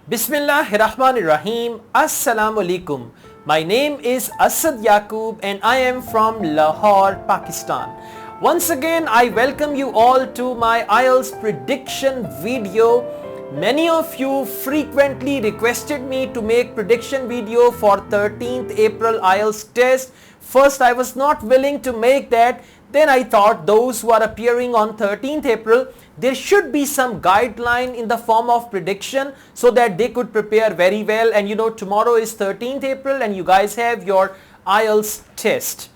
Bismillahirrahmanirrahim. Assalamu alaikum. My name is Asad Yaqub and I am from Lahore, Pakistan. Once again, I welcome you all to my Ielts prediction video. Many of you frequently requested me to make prediction video for 13th April Ielts test. First, I was not willing to make that. Then I thought those who are appearing on 13th April, there should be some guideline in the form of prediction so that they could prepare very well. And you know, tomorrow is 13th April and you guys have your Ielts test.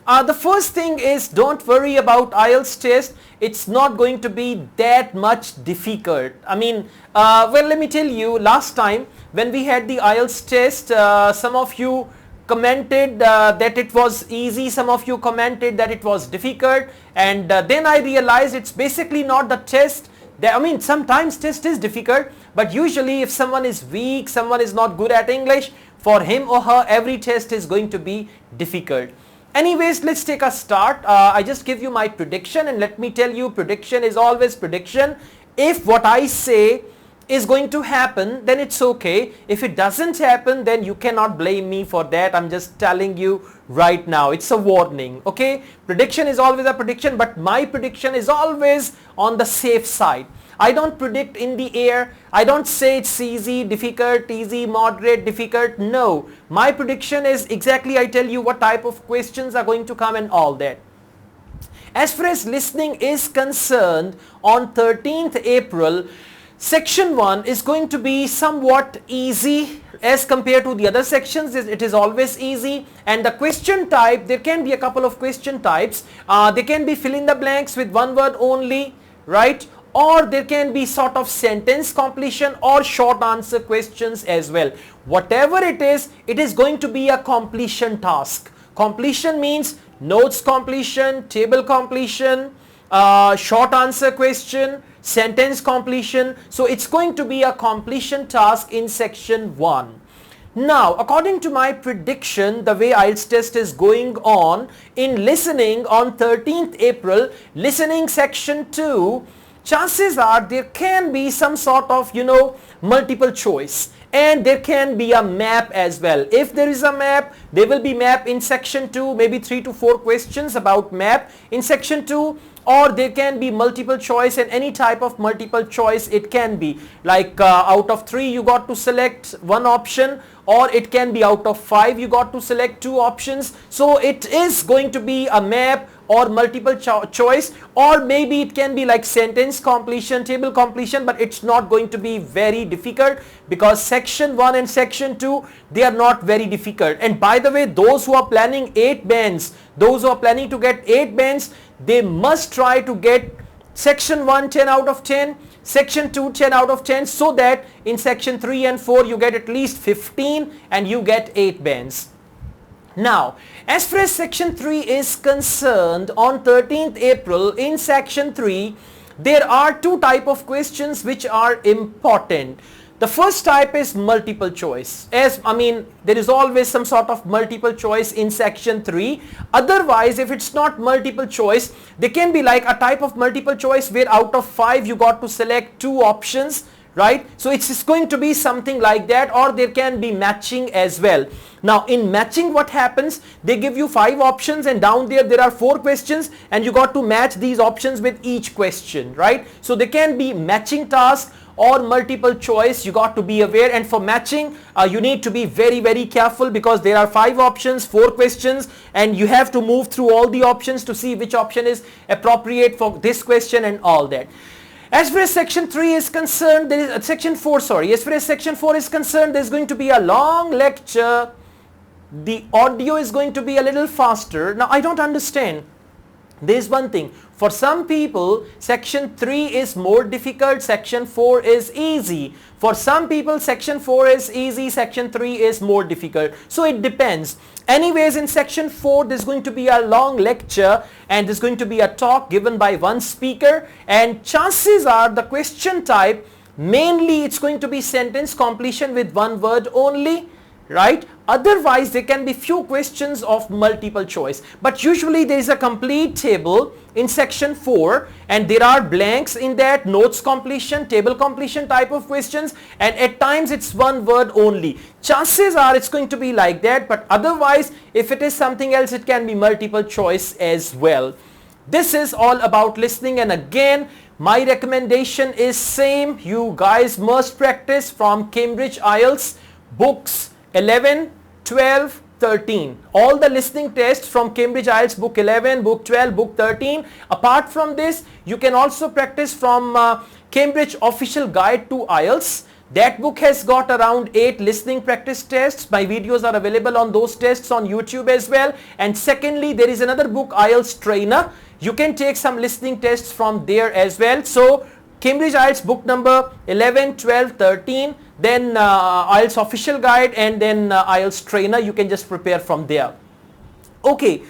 The first thing is, don't worry about Ielts test. It's not going to be that much difficult. I mean, well, let me tell you, last time when we had the Ielts test, some of you commented that it was easy, some of you commented that it was difficult, and then I realized it's basically not the test. I mean, sometimes test is difficult, but usually if someone is weak, someone is not good at English, for him or her every test is going to be difficult. Anyways, let's take a start. I just give you my prediction, and let me tell you, prediction is always prediction. If what I say is going to happen, then it's okay. If it doesn't happen, then you cannot blame me for that. I'm just telling you right now. It's a warning, okay? Prediction is always a prediction, but my prediction is always on the safe side. I don't predict in the air. I don't say it's easy, difficult, easy, moderate, difficult. No. My prediction is exactly, I tell you what type of questions are going to come and all that. As far as listening is concerned, on 13th April, Section 1 is going to be somewhat easy as compared to the other sections. It is always easy, and the question type, there can be a couple of question types. They can be fill in the blanks with one word only, right? Or there can be sort of sentence completion or short answer questions as well. Whatever it is going to be a completion task. Completion means notes completion, table completion, short answer question, sentence completion. So it's going to be a completion task in section 1. Now, according to my prediction, the way Ielts test is going on, in listening on 13th April, listening section 2, chances are there can be some sort of, you know, multiple choice. And there can be a map as well. If there is a map, there will be map in section 2, maybe 3 to 4 questions about map in section 2. Or there can be multiple choice, and any type of multiple choice it can be. Like out of 3 you got to select one option, or it can be out of 5 you got to select 2 options. So it is going to be a map or multiple choice, or maybe it can be like sentence completion, table completion, but it's not going to be very difficult because section 1 and section 2, they are not very difficult. And by the way, those who are planning 8 bands, those who are planning to get 8 bands, they must try to get section 1 10 out of 10, section 2 10 out of 10, so that in section 3 and 4 you get at least 15 and you get 8 bands. Now, as far as section 3 is concerned, on 13th April in section 3, there are 2 type of questions which are important. The first type is multiple choice. There is always some sort of multiple choice in section 3. Otherwise, if it's not multiple choice, there can be like a type of multiple choice where out of 5 you got to select 2 options, right? So it's going to be something like that, or there can be matching as well. Now in matching, what happens, they give you 5 options and down there are 4 questions, and you got to match these options with each question, right? So there can be matching task or multiple choice. You got to be aware, and for matching you need to be very, very careful because there are 5 options, 4 questions, and you have to move through all the options to see which option is appropriate for this question and all that. As far as section 3 is concerned, there is section 4, sorry. As far as section 4 is concerned, there's going to be a long lecture. The audio is going to be a little faster. Now I don't understand. There's one thing. For some people, section 3 is more difficult, section 4 is easy. For some people, section 4 is easy, section 3 is more difficult. So it depends. Anyways, in section 4, there's going to be a long lecture and there's going to be a talk given by one speaker, and chances are the question type, mainly it's going to be sentence completion with one word only, right? Otherwise there can be few questions of multiple choice, but usually there is a complete table in section 4 and there are blanks in that, notes completion, table completion type of questions, and at times it's one word only. Chances are it's going to be like that, but otherwise if it is something else it can be multiple choice as well. This is all about listening, and again my recommendation is same, you guys must practice from Cambridge Ielts books 11, 12, 13. All the listening tests from Cambridge Ielts book 11, book 12, book 13. Apart from this, you can also practice from Cambridge Official Guide to Ielts. That book has got around 8 listening practice tests. My videos are available on those tests on YouTube as well. And secondly, there is another book, Ielts Trainer. You can take some listening tests from there as well. So Cambridge Ielts book number 11, 12, 13, then Ielts Official Guide, and then Ielts Trainer. You can just prepare from there. Okay,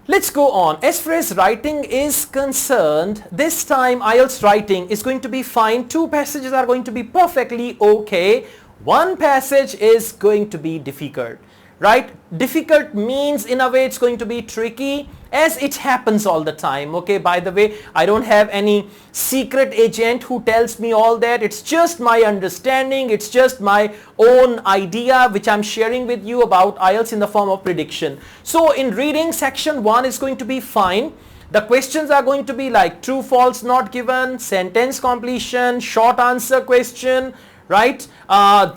let's go on. As far as writing is concerned, this time Ielts writing is going to be fine. 2 passages are going to be perfectly okay. 1 passage is going to be difficult. Right? Difficult means in a way it's going to be tricky, as it happens all the time. Okay, by the way, I don't have any secret agent who tells me all that. It's just my understanding. It's just my own idea which I'm sharing with you about Ielts in the form of prediction. So in reading, section 1 is going to be fine. The questions are going to be like true, false, not given, sentence completion, short answer question, right?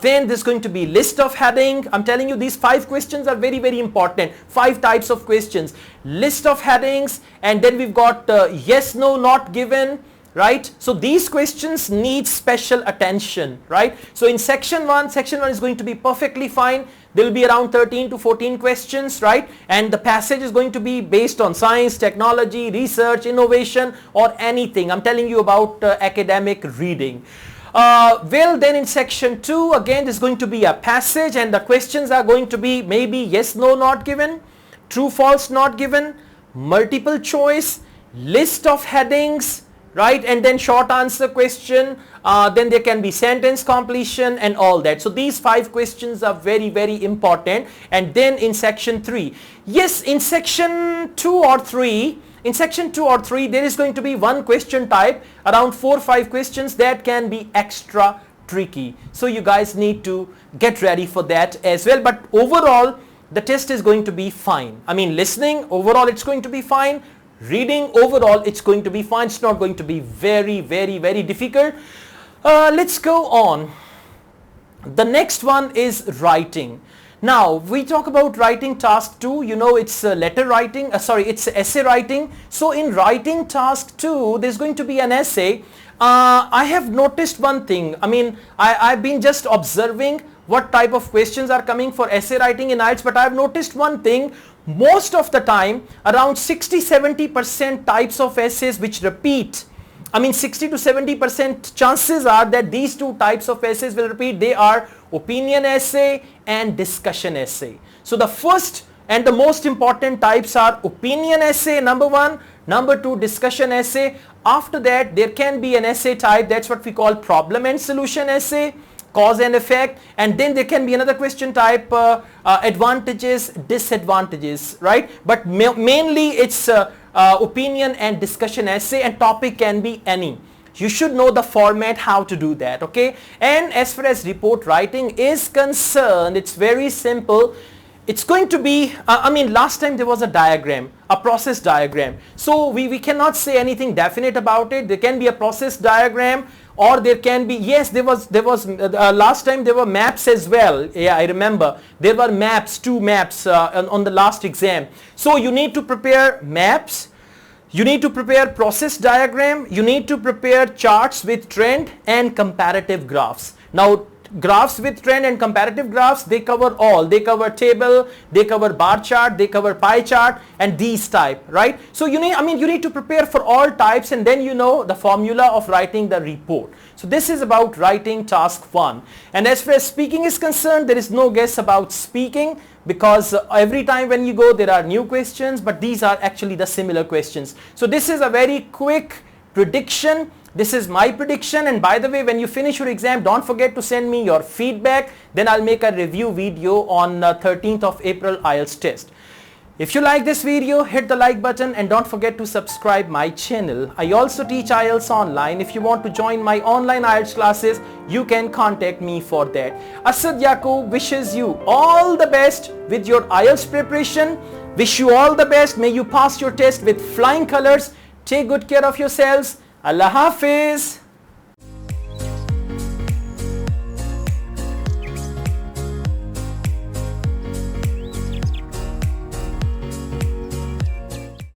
Then there's going to be list of heading. I'm telling you, these 5 questions are very, very important. 5 types of questions. List of headings, and then we've got yes, no, not given, right? So these questions need special attention, right? So in section 1 is going to be perfectly fine. There will be around 13 to 14 questions, right? And the passage is going to be based on science, technology, research, innovation, or anything. I'm telling you about academic reading. Well, then in section 2, again there's going to be a passage, and the questions are going to be maybe yes, no, not given, true, false, not given, multiple choice, list of headings, right? And then short answer question, then there can be sentence completion and all that. So these 5 questions are very, very important. And then in section 3, yes, in section 2 or 3, there is going to be 1 question type, around 4 or 5 questions that can be extra tricky. So you guys need to get ready for that as well. But overall, the test is going to be fine. I mean, listening, overall it's going to be fine. Reading, overall it's going to be fine. It's not going to be very, very, very difficult. Let's go on. The next one is writing. Now we talk about writing task 2, you know, it's letter writing, it's essay writing. So in writing task 2, there's going to be an essay. I have noticed one thing. I mean, I've been just observing what type of questions are coming for essay writing in Ielts, but I've noticed one thing. Most of the time, around 60-70% types of essays which repeat. I mean, 60 to 70% chances are that these 2 types of essays will repeat. They are opinion essay and discussion essay. So the first and the most important types are opinion essay, number 1, number 2, discussion essay. After that, there can be an essay type, that's what we call problem and solution essay, cause and effect, and then there can be another question type, advantages, disadvantages, right? But mainly it's opinion and discussion essay, and topic can be any. You should know the format, how to do that, okay? And as far as report writing is concerned, it's very simple. It's going to be, I mean, last time there was a diagram, a process diagram. So we cannot say anything definite about it. There can be a process diagram, or there can be, yes, there was last time there were maps as well. Yeah, I remember. There were maps, 2 maps on the last exam. So you need to prepare maps. You need to prepare process diagram. You need to prepare charts with trend and comparative graphs. Now, graphs with trend and comparative graphs, they cover all. They cover table, they cover bar chart, they cover pie chart, and these type, right? So you need to prepare for all types, and then you know the formula of writing the report. So this is about writing task 1. And as far as speaking is concerned, there is no guess about speaking, because every time when you go there are new questions, but these are actually the similar questions. So this is a very quick prediction. This is my prediction, and by the way, when you finish your exam, don't forget to send me your feedback. Then I'll make a review video on 13th of April IELTS test. If you like this video, hit the like button and don't forget to subscribe my channel. I also teach IELTS online. If you want to join my online IELTS classes, you can contact me for that. Asad Yaqub wishes you all the best with your IELTS preparation. Wish you all the best. May you pass your test with flying colors. Take good care of yourselves. Allah Hafiz.